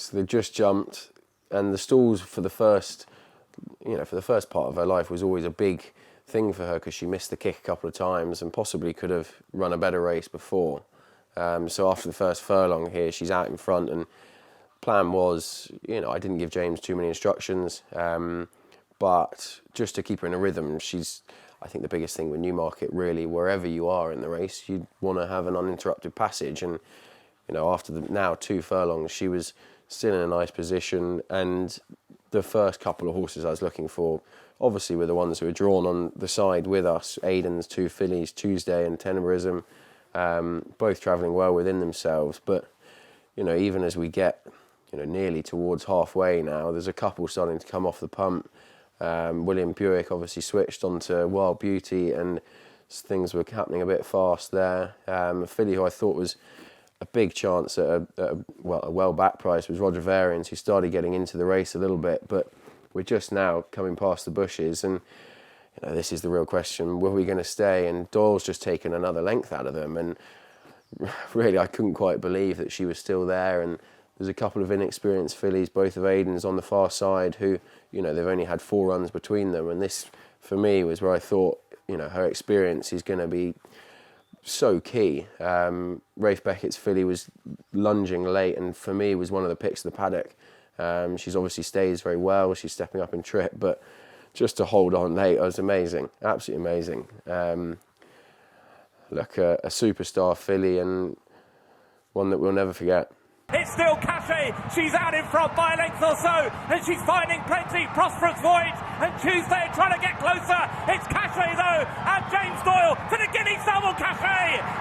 So they just jumped, and the stalls for the first part of her life was always a big thing for her because she missed the kick a couple of times and possibly could have run a better race before. So after the first furlong here, she's out in front, and plan was, I didn't give James too many instructions, but just to keep her in a rhythm. I think the biggest thing with Newmarket, really, wherever you are in the race, you want to have an uninterrupted passage. And after the now 2 furlongs, she was still in a nice position, and the first couple of horses I was looking for, obviously, were the ones who were drawn on the side with us. Aiden's 2 fillies, Tuesday and Tenebralism, both travelling well within themselves. But, even as we get, nearly towards halfway now, there's a couple starting to come off the pump. William Buick obviously switched onto Wild Beauty, and things were happening a bit fast there. A filly who I thought was a big chance at a well-backed price was Roger Varians, who started getting into the race a little bit, but we're just now coming past the bushes, and this is the real question: were we going to stay? And Doyle's just taken another length out of them, and really I couldn't quite believe that she was still there. And there's a couple of inexperienced fillies, both of Aiden's on the far side, who they've only had 4 runs between them, and this for me was where I thought her experience is going to be so key. Rafe Beckett's filly was lunging late, and for me was one of the picks of the paddock. She's obviously stays very well. She's stepping up in trip, but just to hold on late was amazing, absolutely amazing. Look, a superstar filly, and one that we'll never forget. It's still Cachet. She's out in front by a length or so, and she's finding plenty. Prosperous Voyage and Tuesday trying to get closer. It's Cachet though, and James Doyle to the Guineas double. Cachet